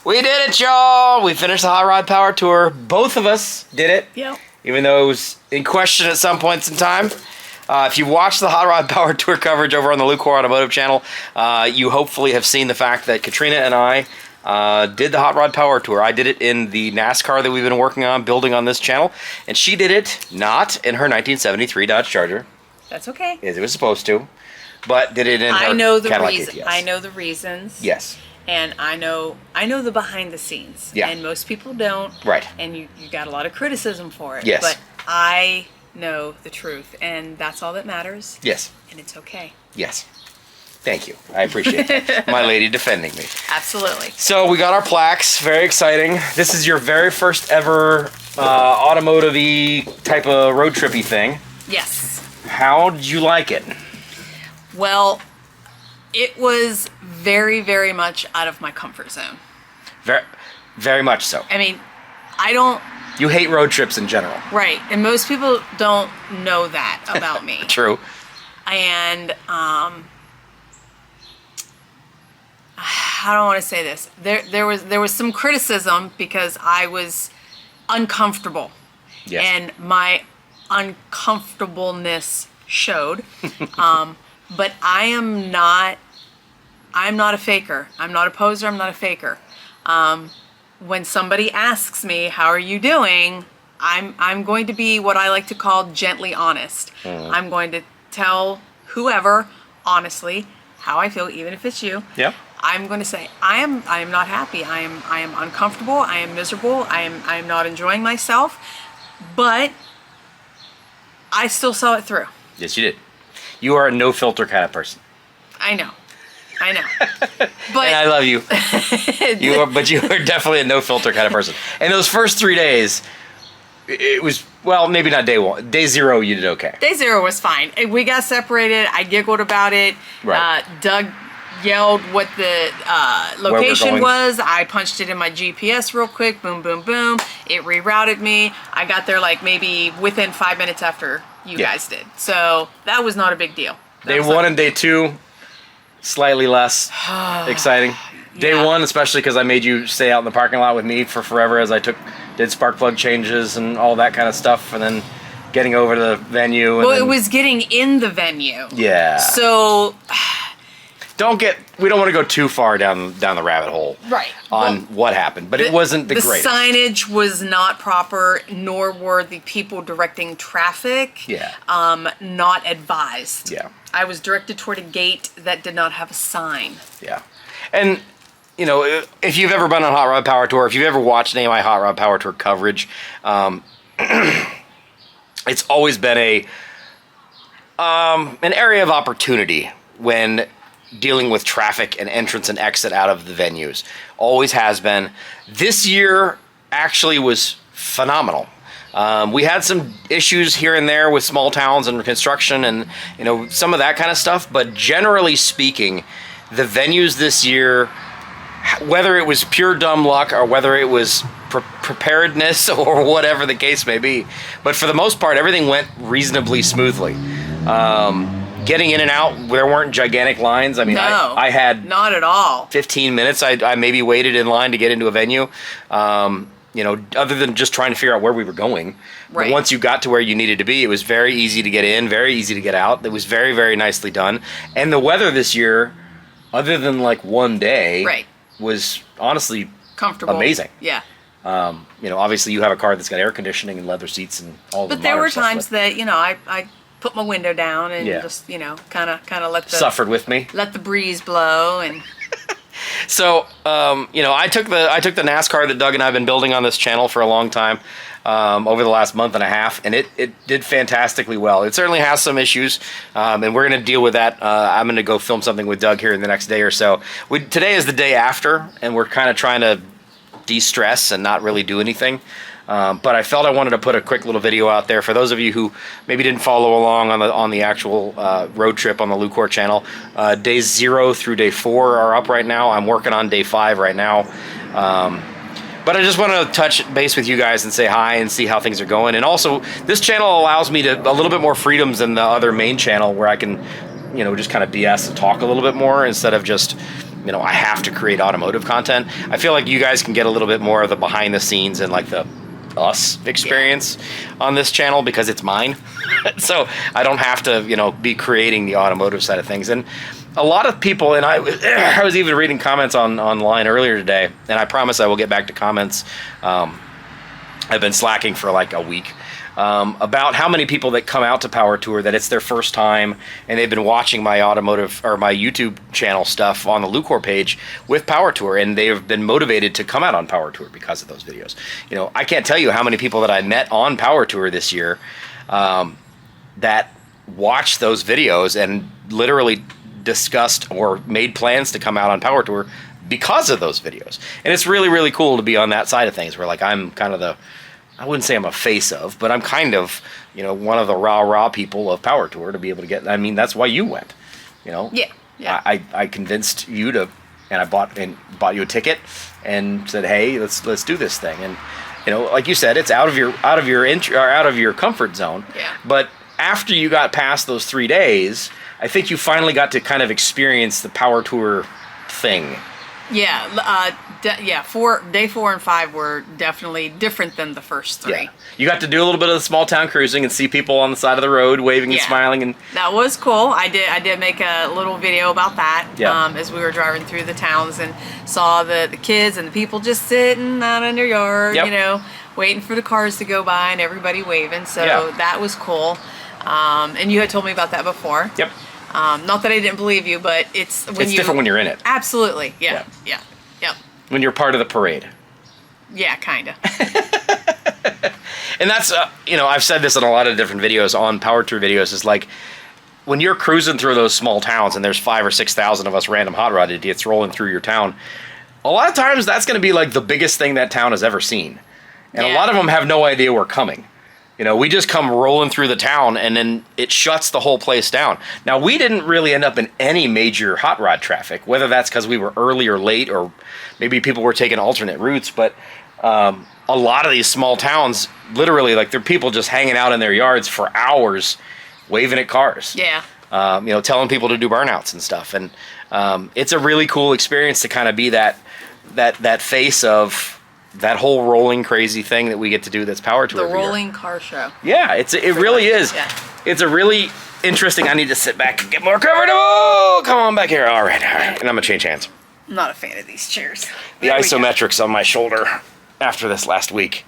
We did it, y'all. We finished the Hot Rod Power Tour. Both of us did it. Yep. Even though it was in question at some points in time. If you watched the Hot Rod Power Tour coverage over on the Lucore Automotive channel, you hopefully have seen the fact that Katrina and I did the Hot Rod Power Tour. I did it in the NASCAR that we've been working on, building on this channel. And she did it not in her 1973 Dodge Charger. That's okay. As it was supposed to. But did it in her Cadillac ATS. I know the reasons. Yes. And I know the behind the scenes. Yeah. And most people don't. Right. And you got a lot of criticism for it. Yes. But I know the truth, and that's all that matters. Yes. And it's okay. Yes. Thank you. I appreciate that. My lady defending me. Absolutely. So we got our plaques. Very exciting. This is your very first ever automotive-y type of road trippy thing. Yes. How did you like it? Well, it was very, very much out of my comfort zone. Very, very much so. I mean, I don't... You hate road trips in general. Right. And most people don't know that about me. True. And, I don't want to say this. There was some criticism because I was uncomfortable. Yes. And my uncomfortableness showed. But I'm not a faker. I'm not a poser. I'm not a faker. When somebody asks me, how are you doing? I'm going to be what I like to call gently honest. I'm going to tell whoever, honestly, how I feel, even if it's you. Yep. I'm going to say, I am not happy. I am uncomfortable. I am miserable. I am not enjoying myself. But I still saw it through. Yes, you did. You are a no filter kind of person. I know. But and I love you. But you are definitely a no filter kind of person. And those first 3 days, it was, well, maybe not day one. Day zero, you did okay. Day zero was fine. We got separated. I giggled about it. Right. Doug yelled what the location was. I punched it in my GPS real quick. Boom, boom, boom. It rerouted me. I got there like maybe within 5 minutes after you guys did. So that was not a big deal. Day one and day two, slightly less exciting. Day one, especially because I made you stay out in the parking lot with me for forever as I did spark plug changes and all that kind of stuff, and then getting over to the venue. Well, it was getting in the venue. Yeah. So we don't want to go too far down the rabbit hole. Right. On what happened, but it wasn't the greatest. The signage was not proper, nor were the people directing traffic. Yeah. Not advised. Yeah. I was directed toward a gate that did not have a sign. Yeah. And, you know, if you've ever been on a Hot Rod Power Tour, if you've ever watched any of my Hot Rod Power Tour coverage, it's always been an area of opportunity when dealing with traffic and entrance and exit out of the venues. Always has been. This year actually was phenomenal. We had some issues here and there with small towns and construction and, you know, some of that kind of stuff. But generally speaking, the venues this year, whether it was pure dumb luck or whether it was preparedness or whatever the case may be, but for the most part, everything went reasonably smoothly. Getting in and out, there weren't gigantic lines. I mean, no, I had not at all. 15 minutes. I maybe waited in line to get into a venue. You know, other than just trying to figure out where we were going. Right. But once you got to where you needed to be, it was very easy to get in, very easy to get out. It was very, very nicely done. And the weather this year, other than like one day, was honestly comfortable, amazing. Yeah. You know, obviously you have a car that's got air conditioning and leather seats and all the. But there were times that, you know, I put my window down and just, you know, kind of let the suffered with me. Let the breeze blow and. So, you know, I took the NASCAR that Doug and I have been building on this channel for a long time, over the last month and a half, and it did fantastically well. It certainly has some issues, and we're going to deal with that. I'm going to go film something with Doug here in the next day or so. Today is the day after, and we're kind of trying to de-stress and not really do anything. But I felt I wanted to put a quick little video out there for those of you who maybe didn't follow along on the actual road trip on the Lucore channel. Days 0 through day 4 are up right now. I'm working on day 5 right now. But I just want to touch base with you guys and say hi and see how things are going. And also, this channel allows me a little bit more freedoms than the other main channel where I can, you know, just kind of BS and talk a little bit more instead of just, I have to create automotive content. I feel like you guys can get a little bit more of the behind the scenes and like the us experience on this channel because it's mine. So I don't have to, be creating the automotive side of things. And a lot of people, and I was even reading comments online earlier today, and I promise I will get back to comments. I've been slacking for like a week. About how many people that come out to Power Tour that it's their first time and they've been watching my automotive or my YouTube channel stuff on the Lucore page with Power Tour, and they've been motivated to come out on Power Tour because of those videos. I can't tell you how many people that I met on Power Tour this year that watched those videos and literally discussed or made plans to come out on Power Tour because of those videos. And it's really, really cool to be on that side of things where like I'm kind of I wouldn't say I'm a face of, but I'm kind of, one of the rah people of Power Tour to be able to get. I mean, that's why you went. Yeah. I convinced you to, and I bought you a ticket and said, hey, let's do this thing. And like you said, it's out of your comfort zone. Yeah. But after you got past those 3 days, I think you finally got to kind of experience the Power Tour thing. Yeah, day 4 and 5 were definitely different than the first 3. Yeah. You got to do a little bit of the small town cruising and see people on the side of the road waving and smiling, and that was cool. I did make a little video about that. Yeah. As we were driving through the towns and saw the kids and the people just sitting out in their yard, Yep. waiting for the cars to go by and everybody waving. So Yeah. that was cool. And you had told me about that before. Yep. Not that I didn't believe you, but it's different when you're in it. Absolutely. Yeah. Yep. When you're part of the parade. Yeah, kind of. And that's, I've said this in a lot of different videos on Power Tour videos, is like, when you're cruising through those small towns and there's 5,000 or 6,000 of us random hot rod idiots rolling through your town, a lot of times that's going to be like the biggest thing that town has ever seen. And a lot of them have no idea we're coming. We just come rolling through the town and then it shuts the whole place down. Now, we didn't really end up in any major hot rod traffic, whether that's because we were early or late, or maybe people were taking alternate routes. But a lot of these small towns, literally, like, there are people just hanging out in their yards for hours waving at cars. Yeah. Telling people to do burnouts and stuff. And it's a really cool experience to kind of be that face of that whole rolling crazy thing that we get to do that's Power Tour. The rolling car show. Yeah, it really is. Yeah. It's a really interesting. I need to sit back and get more comfortable. Come on back here. All right. And I'm going to change hands. I'm not a fan of these chairs. The isometrics on my shoulder after this last week.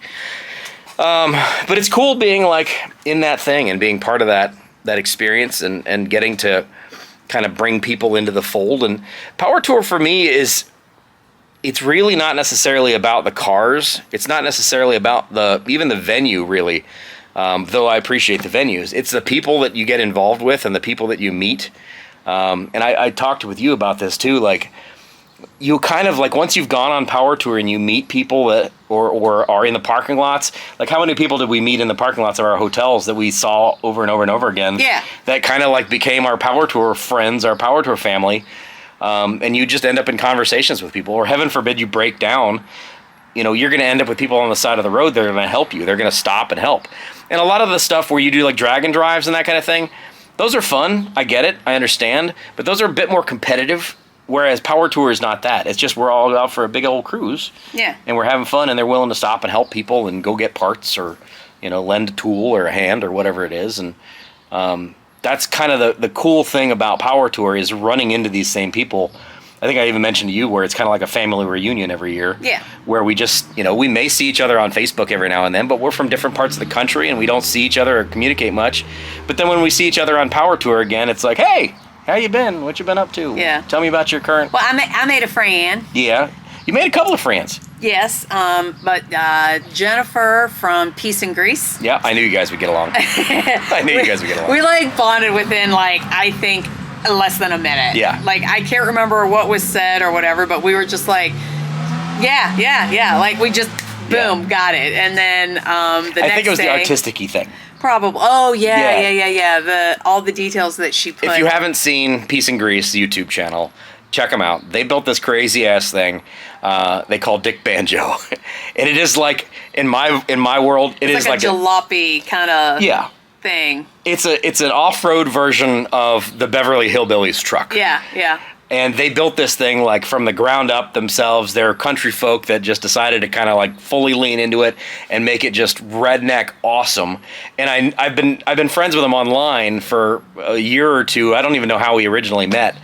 But it's cool being like in that thing and being part of that experience and getting to kind of bring people into the fold. And Power Tour for me it's really not necessarily about the cars. It's not necessarily about even the venue, really, though I appreciate the venues. It's the people that you get involved with and the people that you meet. And I talked with you about this, too. Like, you kind of, like, once you've gone on Power Tour and you meet people that or are in the parking lots, like, how many people did we meet in the parking lots of our hotels that we saw over and over and over again? Yeah. That kind of, like, became our Power Tour friends, our Power Tour family. And you just end up in conversations with people, or heaven forbid you break down, you're going to end up with people on the side of the road that are going to help you. They're going to stop and help. And a lot of the stuff where you do like drag and drives and that kind of thing, those are fun. I get it. I understand. But those are a bit more competitive, whereas Power Tour is not that. It's just we're all out for a big old cruise. Yeah. And we're having fun, and they're willing to stop and help people and go get parts or, lend a tool or a hand or whatever it is. And that's kind of the cool thing about Power Tour is running into these same people. I think I even mentioned to you where it's kind of like a family reunion every year. Yeah. Where we just, we may see each other on Facebook every now and then, but we're from different parts of the country and we don't see each other or communicate much. But then when we see each other on Power Tour again, it's like, hey, how you been? What you been up to? Yeah. Tell me about your current... Well, I made a friend. Yeah. You made a couple of friends. Yes, but Jennifer from Peace and Grease. Yeah, I knew you guys would get along. We like bonded within I think less than a minute. Yeah. Like I can't remember what was said or whatever, but we were just like, yeah. Like we just boom, got it. And then the next day. I think it was the artistic-y thing. Probably. Oh yeah. All the details that she put. If you haven't seen Peace and Grease, the YouTube channel, check them out. They built this crazy ass thing they call Dick Banjo, and it is like in my world, it's like a jalopy kind of thing. It's an off-road version of the Beverly Hillbillies truck. Yeah. And they built this thing like from the ground up themselves. They're country folk that just decided to kind of like fully lean into it and make it just redneck awesome. And I've been friends with them online for a year or two. I don't even know how we originally met.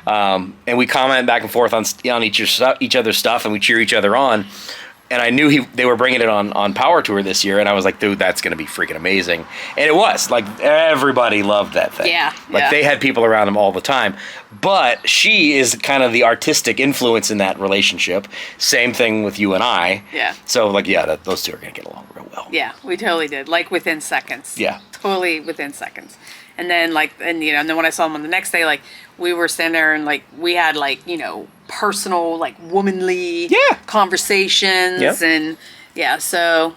And we comment back and forth on each other's stuff, and we cheer each other on. And I knew they were bringing it on Power Tour this year, and I was like, dude, that's going to be freaking amazing. And it was. Like, everybody loved that thing. Yeah. Like, they had people around them all the time. But she is kind of the artistic influence in that relationship. Same thing with you and I. Yeah. So, like, yeah, those two are going to get along real well. Yeah, we totally did. Like, within seconds. Yeah. Totally within seconds. And then, like, and then when I saw them on the next day, like, we were standing there and, like, we had, like, personal, like, womanly conversations. Yep. And, yeah, so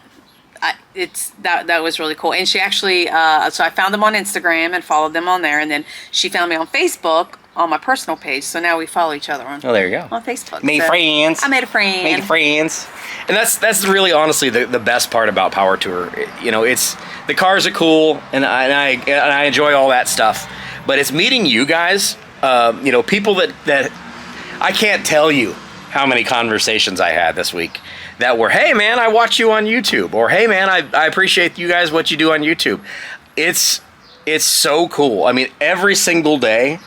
that was really cool. And she actually, so I found them on Instagram and followed them on there. And then she found me on Facebook on my personal page. So now we follow each other on there you go. On Facebook. Made friends. I made a friend. Made friends. And that's really honestly the best part about Power Tour. It's the cars are cool and I enjoy all that stuff. But it's meeting you guys, people that I can't tell you how many conversations I had this week that were, hey man, I watch you on YouTube, or hey man, I appreciate you guys what you do on YouTube. It's so cool. I mean, every single day,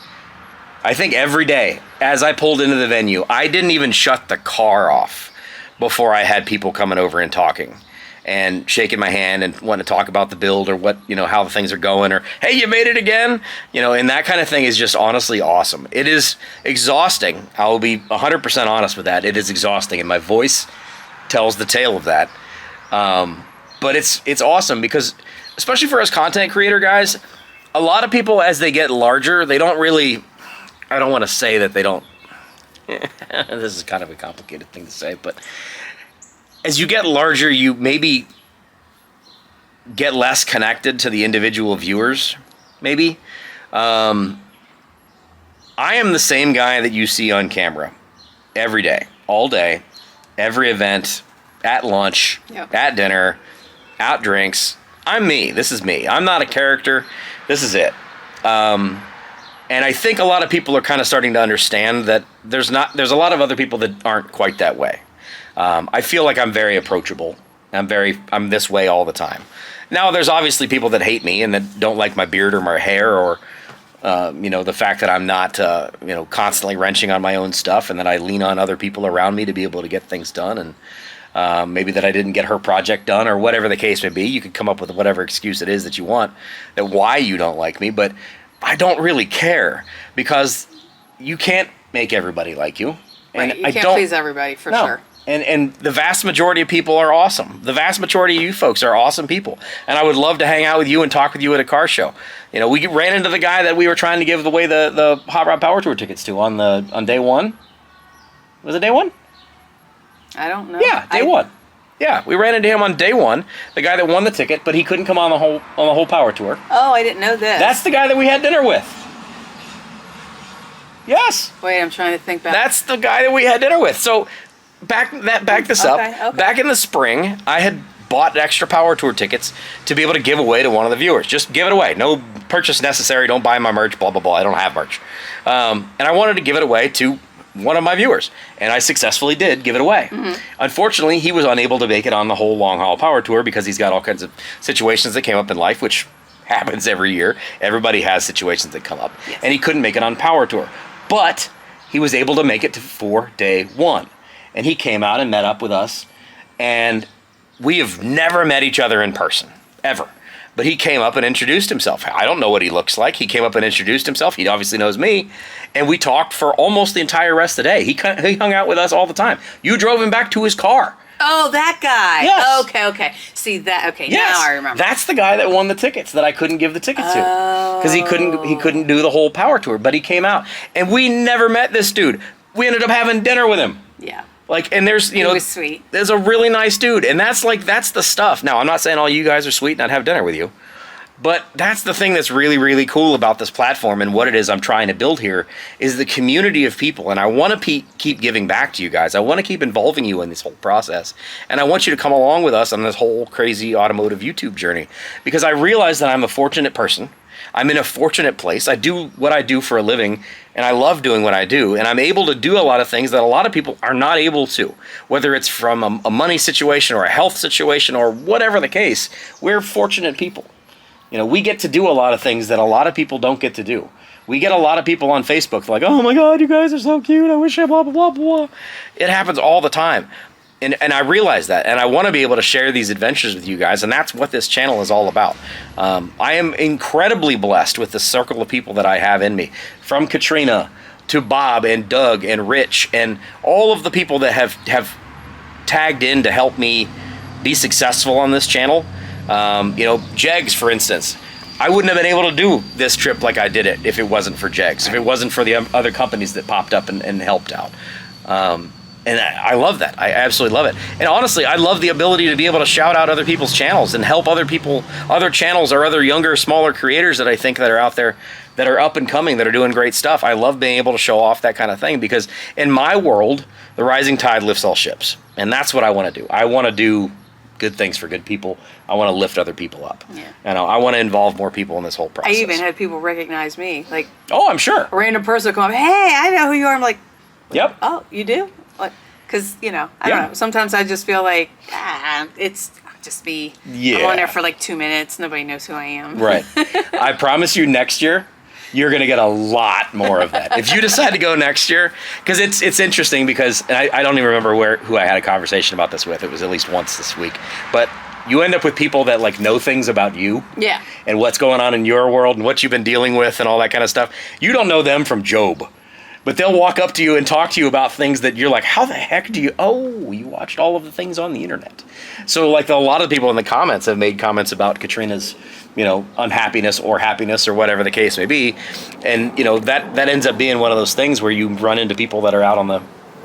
I think every day as I pulled into the venue, I didn't even shut the car off before I had people coming over and talking and shaking my hand and wanting to talk about the build or what, how the things are going, or, hey, you made it again, and that kind of thing is just honestly awesome. It is exhausting. I will be 100% honest with that. It is exhausting, and my voice tells the tale of that. But it's awesome because, especially for us content creator guys, a lot of people, as they get larger, they don't really, I don't want to say that they don't, this is kind of a complicated thing to say, but as you get larger, you maybe get less connected to the individual viewers, maybe. I am the same guy that you see on camera every day, all day, every event, at lunch, at dinner, at drinks. I'm me. This is me. I'm not a character. This is it. And I think a lot of people are kind of starting to understand that there's a lot of other people that aren't quite that way. I feel like I'm very approachable. I'm this way all the time. Now, there's obviously people that hate me and that don't like my beard or my hair or, the fact that I'm not, constantly wrenching on my own stuff and that I lean on other people around me to be able to get things done. And maybe that I didn't get her project done or whatever the case may be. You could come up with whatever excuse it is that you want, that why you don't like me. But I don't really care because you can't make everybody like you. And right, you can't please everybody, for sure. And the vast majority of people are awesome. The vast majority of you folks are awesome people. And I would love to hang out with you and talk with you at a car show. We ran into the guy that we were trying to give away the Hot Rod Power Tour tickets to on day one. Was it day one? I don't know. Yeah, day one. Yeah, we ran into him on day one, the guy that won the ticket, but he couldn't come on the whole Power Tour. Oh, I didn't know this. That's the guy that we had dinner with. Yes. Wait, I'm trying to think back. That's the guy that we had dinner with. So back this up. Okay. Back in the spring, I had bought extra Power Tour tickets to be able to give away to one of the viewers. Just give it away. No purchase necessary. Don't buy my merch. Blah blah blah. I don't have merch. And I wanted to give it away to one of my viewers, and I successfully did give it away. Mm-hmm. Unfortunately, he was unable to make it on the whole long haul Power Tour because he's got all kinds of situations that came up in life, which happens every year. Everybody has situations that come up, yes. And he couldn't make it on Power Tour, but he was able to make it for day one, and he came out and met up with us, and we have never met each other in person ever. But he came up and introduced himself. I don't know what he looks like. He came up and introduced himself. He obviously knows me. And we talked for almost the entire rest of the day. He hung out with us all the time. You drove him back to his car. Oh, that guy. Yes. Okay. See that? Okay, yes. Now I remember. That's the guy that won the tickets that I couldn't give the ticket to. Because he couldn't do the whole Power Tour. But he came out. And we never met this dude. We ended up having dinner with him. Yeah. And there's, he was sweet. There's a really nice dude, and that's the stuff. Now, I'm not saying all you guys are sweet and I'd have dinner with you, but that's the thing that's really, really cool about this platform and what it is I'm trying to build here is the community of people, and I want to keep giving back to you guys. I want to keep involving you in this whole process, and I want you to come along with us on this whole crazy automotive YouTube journey, because I realize that I'm a fortunate person, I'm in a fortunate place. I do what I do for a living, and I love doing what I do, and I'm able to do a lot of things that a lot of people are not able to, whether it's from a money situation or a health situation or whatever the case. We're fortunate people. You know, we get to do a lot of things that a lot of people don't get to do. We get a lot of people on Facebook like, oh my God, you guys are so cute. I wish I blah, blah, blah, blah. It happens all the time. And I realize that, and I want to be able to share these adventures with you guys, and that's what this channel is all about. I am incredibly blessed with the circle of people that I have in me, from Katrina to Bob and Doug and Rich and all of the people that have tagged in to help me be successful on this channel. You know, Jegs, for instance. I wouldn't have been able to do this trip like I did it if it wasn't for Jegs, if it wasn't for the other companies that popped up and helped out. And I love that. I absolutely love it. And honestly, I love the ability to be able to shout out other people's channels and help other people, other channels or other younger, smaller creators that I think that are out there that are up and coming, that are doing great stuff. I love being able to show off that kind of thing because in my world, the rising tide lifts all ships. And that's what I want to do. I want to do good things for good people. I want to lift other people up. Yeah. And I want to involve more people in this whole process. I even had people recognize me. Like, oh, I'm sure. A random person come up, hey, I know who you are. I'm like, yep. Oh, you do? Like, because, you know, I don't know. Sometimes I just feel like, it's just me. Yeah. I'm on there for like 2 minutes. Nobody knows who I am. Right. I promise you next year, you're going to get a lot more of that. If you decide to go next year, because it's interesting because, and I don't even remember who I had a conversation about this with. It was at least once this week. But you end up with people that like know things about you. Yeah. And what's going on in your world and what you've been dealing with and all that kind of stuff. You don't know them from Job. But they'll walk up to you and talk to you about things that you're like, how the heck do you... Oh, you watched all of the things on the internet. So, like, a lot of people in the comments have made comments about Katrina's, you know, unhappiness or happiness or whatever the case may be. And, you know, that ends up being one of those things where you run into people that are out on the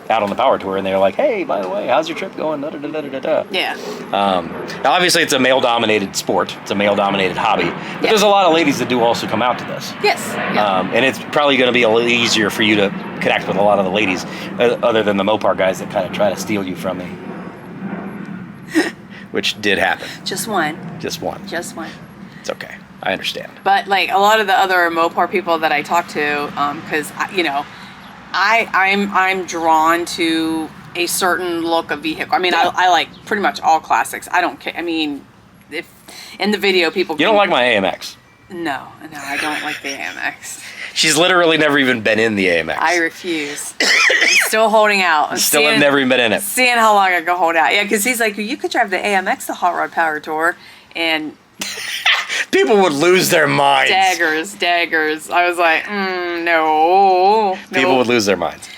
power tour and they're like, hey, by the way, how's your trip going? Da, da, da, da, da, da. Yeah. Now, obviously, it's a male-dominated sport. It's a male-dominated hobby. But there's a lot of ladies that do also come out to this. Yes. Yeah. And it's probably going to be a little easier for you to connect with a lot of the ladies, other than the Mopar guys that kind of try to steal you from me. Which did happen. Just one. Just one. Just one. It's okay. I understand. But, like, a lot of the other Mopar people that I talk to, because, you know, I'm drawn to a certain look of vehicle. I mean, I like pretty much all classics. I don't care. I mean, if in the video people... You don't like my AMX? No, I don't like the AMX. She's literally never even been in the AMX. I refuse. I'm still holding out. Have never even been in it. Seeing how long I can hold out. Yeah, because he's like, you could drive the AMX, the Hot Rod Power Tour, and... People would lose their minds. Daggers. I was like, no. People would lose their minds.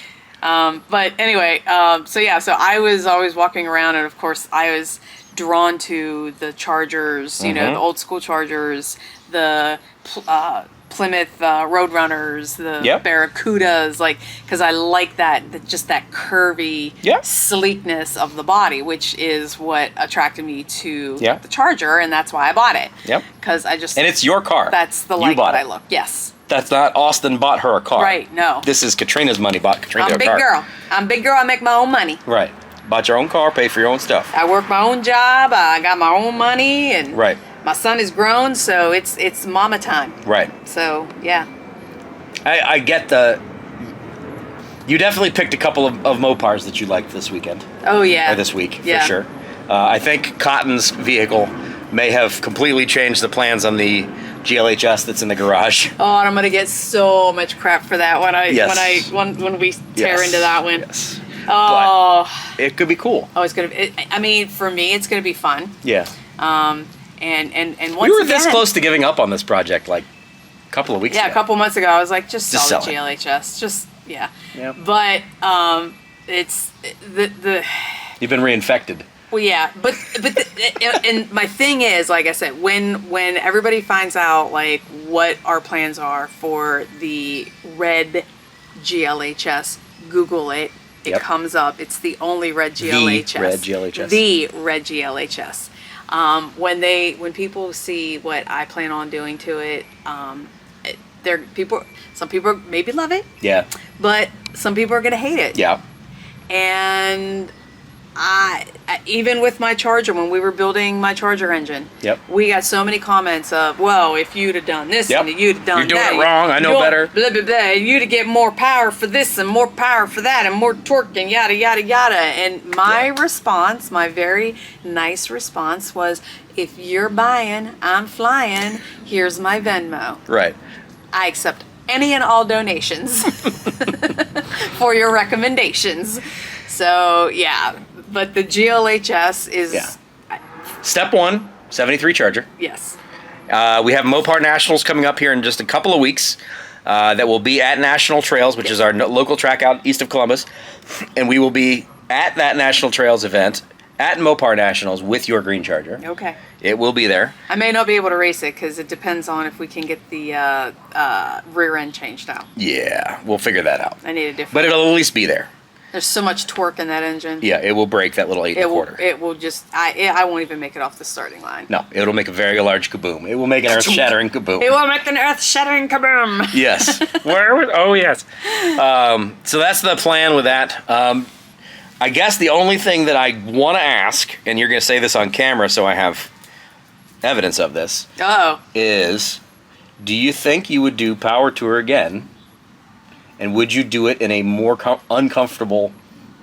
But anyway, so I was always walking around, and of course I was drawn to the Chargers, you know, the old school Chargers, the Plymouth Roadrunners, the Barracudas, like, because I like that curvy sleekness of the body, which is what attracted me to the Charger, and that's why I bought it. Yep. Because and it's your car. That's the light that I look. Yes. That's not Austin bought her a car. Right. No. This is Katrina's money bought Katrina a car. I'm big girl. I make my own money. Right. Bought your own car, pay for your own stuff. I work my own job. I got my own money, and my son is grown, so it's mama time. Right. So yeah. I get you definitely picked a couple of Mopars that you liked this weekend. Oh yeah. Or this week for sure. I think Cotton's vehicle may have completely changed the plans on the GLHS that's in the garage. Oh, and I'm gonna get so much crap for that when we tear into that one. Yes. Oh, but it could be cool. Oh, it's gonna. I mean, for me, it's gonna be fun. Yeah. And once we were this close to giving up on this project like a couple of weeks ago. Yeah, a couple months ago, I was like, just sell the GLHS. Just yeah. Yep. But it's the. You've been reinfected. Well, yeah, but and my thing is, like I said, when everybody finds out like what our plans are for the red GLHS, Google it. It comes up. It's the only red GLHS. The red GLHS. The red GLHS. When people see what I plan on doing to it, some people maybe love it. Yeah. But some people are gonna hate it. Yeah. And even with my Charger, when we were building my Charger engine, Yep. we got so many comments of, well, if you'd have done this Yep. and you'd have done You're doing that. it wrong, I know you're better. Blah, blah, blah. You'd have get more power for this and more power for that and more torque and yada, yada, yada. And my response, my very nice response was, if you're buying, I'm flying, here's my Venmo. Right. I accept any and all donations for your recommendations. So, yeah. But the GLHS is... Yeah. Step 1, 73 Charger. Yes. We have Mopar Nationals coming up here in just a couple of weeks that will be at National Trails, which is our local track out east of Columbus. And we will be at that National Trails event at Mopar Nationals with your green Charger. Okay. It will be there. I may not be able to race it because it depends on if we can get the rear end changed out. Yeah, we'll figure that out. I need a different... But it'll at least be there. There's so much torque in that engine. Yeah, it will break that little 8 1/4. It will just... I won't even make it off the starting line. No, it'll make a very large kaboom. It will make an earth-shattering kaboom. It will make an earth-shattering kaboom. Yes. Oh, yes. So that's the plan with that. I guess the only thing that I want to ask, and you're going to say this on camera so I have evidence of this, is do you think you would do Power Tour again? And would you do it in a more uncomfortable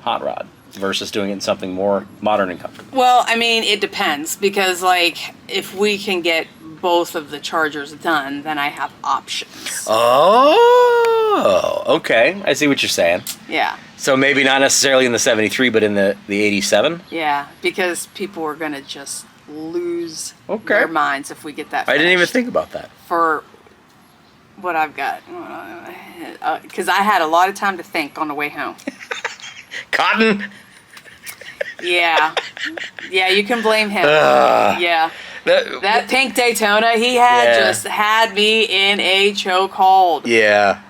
hot rod versus doing it in something more modern and comfortable? Well, I mean, it depends because, like, if we can get both of the Chargers done, then I have options. Oh, okay. I see what you're saying. Yeah. So maybe not necessarily in the 73, but in the 87? Yeah, because people are going to just lose Okay. their minds if we get that I didn't even finished. think about that. For what I've got. Because I had a lot of time to think on the way home. Cotton? Yeah. Yeah, you can blame him. Yeah. That pink Daytona, he had just had me in a chokehold. Yeah.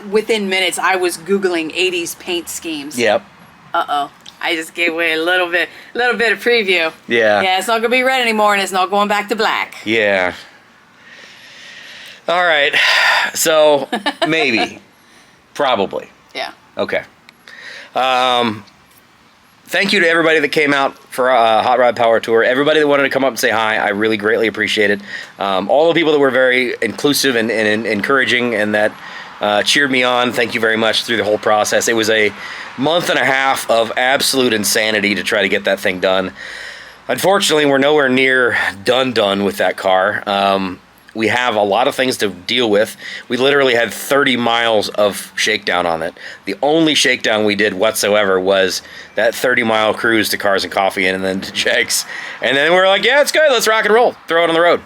Within minutes, I was Googling 80s paint schemes. Yep. Uh-oh. I just gave away a little bit of preview. Yeah. Yeah, it's not going to be red anymore, and it's not going back to black. Yeah. All right. So maybe. Probably. Yeah. Okay. Thank you to everybody that came out for Hot Rod Power Tour. Everybody that wanted to come up and say hi, I really greatly appreciate it. All the people that were very inclusive and encouraging and that cheered me on, thank you very much through the whole process. It was a month and a half of absolute insanity to try to get that thing done. Unfortunately, we're nowhere near done with that car. We have a lot of things to deal with. We literally had 30 miles of shakedown on it. The only shakedown we did whatsoever was that 30-mile cruise to Cars and Coffee and then to Jake's. And then we were like, yeah, it's good. Let's rock and roll. Throw it on the road.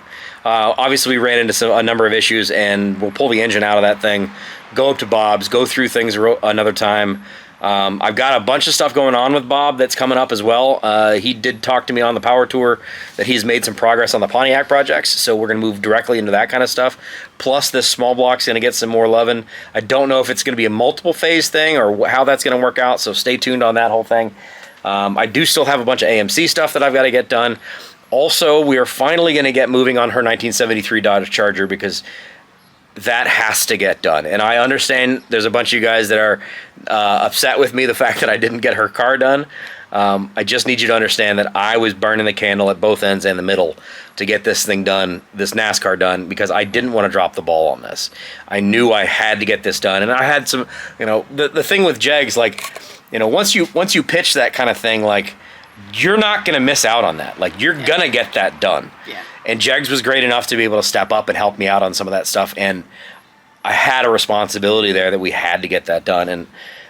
Obviously, we ran into a number of issues, and we'll pull the engine out of that thing, go up to Bob's, go through things another time. I've got a bunch of stuff going on with Bob that's coming up as well. He did talk to me on the Power Tour that he's made some progress on the Pontiac projects, so we're going to move directly into that kind of stuff. Plus, this small block's going to get some more loving. I don't know if it's going to be a multiple phase thing or how that's going to work out, so stay tuned on that whole thing. I do still have a bunch of AMC stuff that I've got to get done. Also, we are finally going to get moving on her 1973 Dodge Charger because that has to get done. And I understand there's a bunch of you guys that are upset with me, the fact that I didn't get her car done. I just need you to understand that I was burning the candle at both ends and the middle to get this thing done, this NASCAR done, because I didn't want to drop the ball on this. I knew I had to get this done. And I had some, the thing with Jegs, like, once you pitch that kind of thing, like, you're not going to miss out on that. Like, you're going to get that done. Yeah. And Jegs was great enough to be able to step up and help me out on some of that stuff. And I had a responsibility there that we had to get that done. And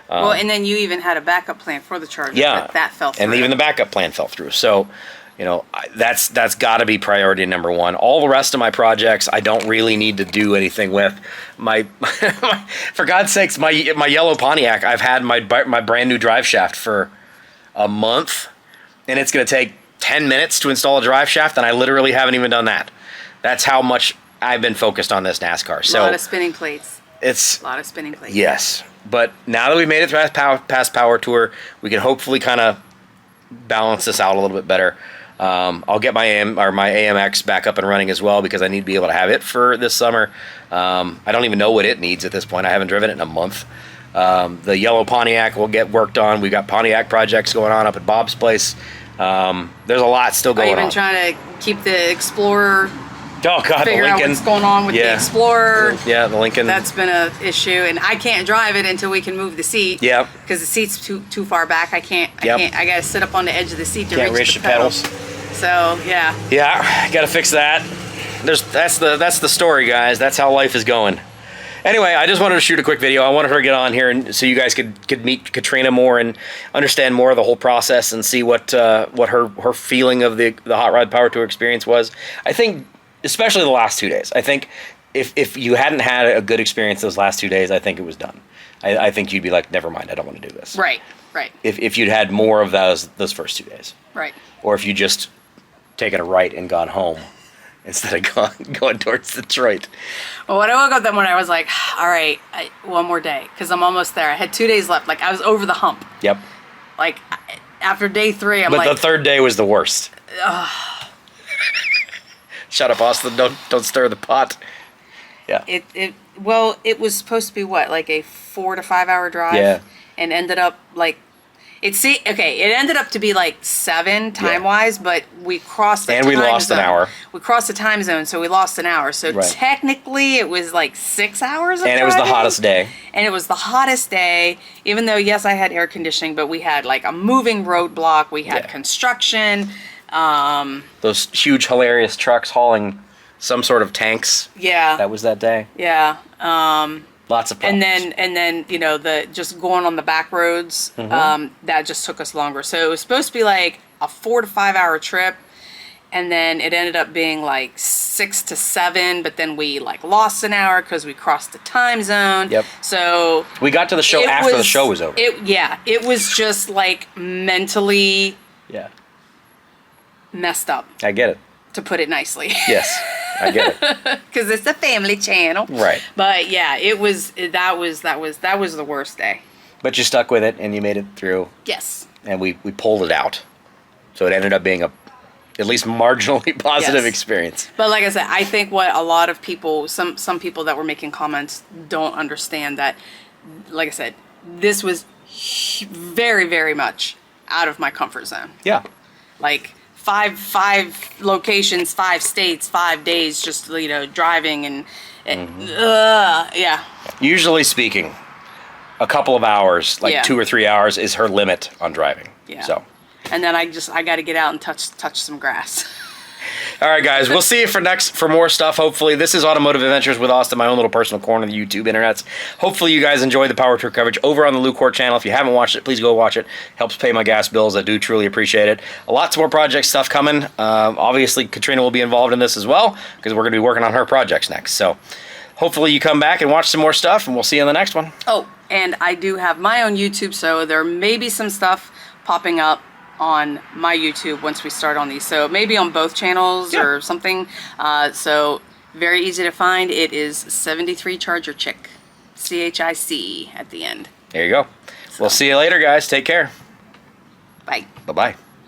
well, and then you even had a backup plan for the Charger. Yeah. But that fell through. And even the backup plan fell through. So, that's got to be priority number one. All the rest of my projects, I don't really need to do anything with. For God's sakes, my yellow Pontiac, I've had my brand new drive shaft for a month. And it's going to take 10 minutes to install a drive shaft, and I literally haven't even done that. That's how much I've been focused on this NASCAR. So a lot of spinning plates. It's a lot of spinning plates. Yes, but now that we've made it past Power Tour, we can hopefully kind of balance this out a little bit better. I'll get my AMX back up and running as well because I need to be able to have it for this summer. I don't even know what it needs at this point. I haven't driven it in a month. The yellow Pontiac will get worked on. We've got Pontiac projects going on up at Bob's place. There's a lot still going on. I've been trying to keep the Explorer. Oh God, figure the out Lincoln. what's going on with the Explorer. Yeah, the Lincoln. That's been an issue, and I can't drive it until we can move the seat. Yep. Because the seat's too far back. I can't. I gotta sit up on the edge of the seat to reach the pedals. So yeah. Yeah, gotta fix that. That's the story, guys. That's how life is going. Anyway, I just wanted to shoot a quick video. I wanted her to get on here and so you guys could meet Katrina more and understand more of the whole process and see what her feeling of the Hot Rod Power Tour experience was. I think, especially the last 2 days. I think if you hadn't had a good experience those last 2 days, I think it was done. I think you'd be like, never mind, I don't want to do this. Right. If you'd had more of those first 2 days. Right. Or if you just taken a right and gone home instead of going towards Detroit. Well, when I woke up that morning, I was like, all right, one more day, because I'm almost there. I had 2 days left. Like, I was over the hump. Yep. Like, after day 3, I'm like... But the third day was the worst. Shut up, Austin. Don't stir the pot. Yeah. Well, it was supposed to be what, like a 4 to 5 hour drive? Yeah. And ended up like... It ended up to be like 7 time-wise, but we crossed the time zone. And we lost an hour. We crossed the time zone, so we lost an hour. So technically, it was like 6 hours of driving. And it was the hottest day. And it was the hottest day, even though, yes, I had air conditioning, but we had like a moving roadblock. We had construction. Those huge, hilarious trucks hauling some sort of tanks. Yeah. That was that day. Yeah. Lots of problems. And then you know, the just going on the back roads, that just took us longer. So it was supposed to be like a 4 to 5 hour trip, and then it ended up being like 6 to 7. But then we like lost an hour because we crossed the time zone. Yep. So we got to the show after the show was over. It was just like mentally messed up. I get it. To put it nicely. Yes, I get it. Because it's a family channel. Right. But yeah, that was the worst day. But you stuck with it and you made it through. Yes. And we pulled it out. So it ended up being at least marginally positive experience. But like I said, I think what a lot of people, some people that were making comments don't understand that, like I said, this was very, very much out of my comfort zone. Yeah. Like five locations, 5 states, 5 days, just, you know, driving and yeah. Usually speaking, a couple of hours, like 2 or 3 hours, is her limit on driving. Yeah. So. And then I got to get out and touch some grass. All right, guys. We'll see you for more stuff, hopefully. This is Automotive Adventures with Austin, my own little personal corner of the YouTube internets. Hopefully you guys enjoy the Power Tour coverage over on the Lucore channel. If you haven't watched it, please go watch it. Helps pay my gas bills. I do truly appreciate it. Lots more project stuff coming. Obviously, Katrina will be involved in this as well because we're going to be working on her projects next. So hopefully you come back and watch some more stuff, and we'll see you in the next one. Oh, and I do have my own YouTube, so there may be some stuff popping up on my YouTube once we start on these, so maybe on both channels or something. So very easy to find. It is 73 Charger Chick, CHIC at the end. There you go. So. We'll see you later, guys. Take care. Bye. Bye-bye.